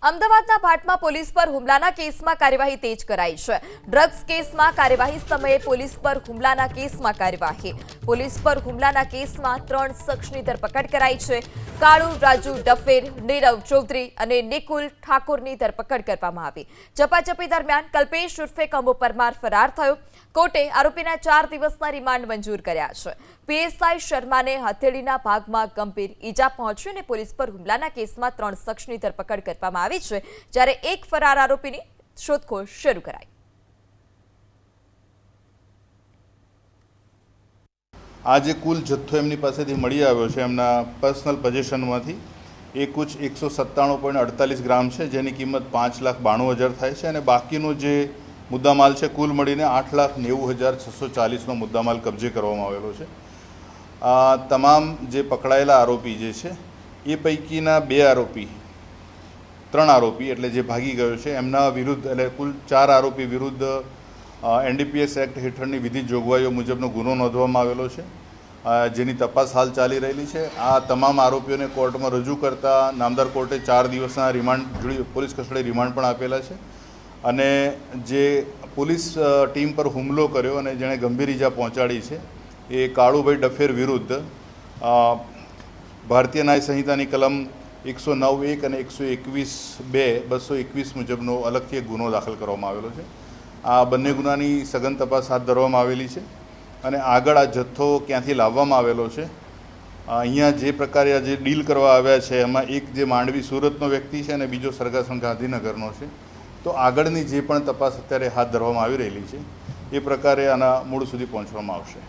અમદાવાદના ભાટમાં પોલીસ પર હુમલાના કેસમાં કાર્યવાહી તેજ કરાઈ છે। ડ્રગ્સ કેસમાં કાર્યવાહી સમયે પોલીસ પર હુમલાના કેસમાં કાર્યવાહી। પોલીસ પર હુમલાના કેસમાં 3 શખ્સની ધરપકડ કરાઈ છે। કાળુ રાજુ ડફેર, નીરવ ચૌધરી અને નિકુલ ઠાકોરની ધરપકડ કરવામાં આવી। ઝપાઝપી દરમિયાન કલ્પેશ ઉર્ફે કંબો પરમાર ફરાર થયો। કોર્ટે આરોપીના 4 દિવસના રિમાન્ડ મંજૂર કર્યા છે। પીએસઆઈ શર્માને હથેળીના ભાગમાં ગંભીર ઈજા પહોંચી અને પોલીસ પર હુમલાના કેસમાં 3 શખ્સની ધરપકડ કરવામાં આવી છે, જ્યારે એક ફરાર આરોપીની શોધખોળ શરૂ કરાઈ। આજે કુલ જથ્થો એમની પાસેથી મળી આવ્યો છે એમના પર્સનલ પોઝિશનમાંથી એ કુછ 197.48 ગ્રામ છે, જેની કિંમત 5,92,000 થાય છે અને બાકીનો જે મુદ્દામાલ છે કુલ મળીને 8,90,640નો મુદ્દામાલ કબજે કરવામાં આવેલો છે। તમામ જે પકડાયેલા આરોપી જે છે એ પૈકીના 3 આરોપી એટલે જે ભાગી ગયો છે એમના વિરુદ્ધ એટલે કુલ 4 આરોપી વિરુદ્ધ એનડીપીએસ એક્ટ હેઠળની વિધિ જોગવાઈઓ મુજબનો ગુનો નોંધવામાં આવેલો છે, જેની તપાસ હાલ ચાલી રહેલી છે। આ તમામ આરોપીઓને કોર્ટમાં રજૂ કરતા નામદાર કોર્ટે 4 દિવસના રિમાન્ડ પોલીસ કસ્ટડી રિમાન્ડ પણ આપેલા છે અને જે પોલીસ ટીમ પર હુમલો કર્યો અને જેણે ગંભીર ઈજા પહોંચાડી છે એ કાળુભાઈ ડફેર વિરુદ્ધ ભારતીય ન્યાય સંહિતાની કલમ 109(1) અને 121(2) 221 મુજબનો અલગથી એક ગુનો દાખલ કરવામાં આવેલો છે। આ બંને ગુનાની સઘન તપાસ હાથ ધરવામાં આવેલી છે અને આગળ આ જથ્થો ક્યાંથી લાવવામાં આવેલો છે, અહીંયા જે પ્રકારે આજે ડીલ કરવા આવ્યા છે એમાં એક જે માંડવી સુરતનો વ્યક્તિ છે અને બીજો સરગાસણ ગાંધીનગરનો છે। તો આગળની જે પણ તપાસ અત્યારે હાથ ધરવામાં આવી રહેલી છે એ પ્રકારે આના મૂળ સુધી પહોંચવામાં આવશે।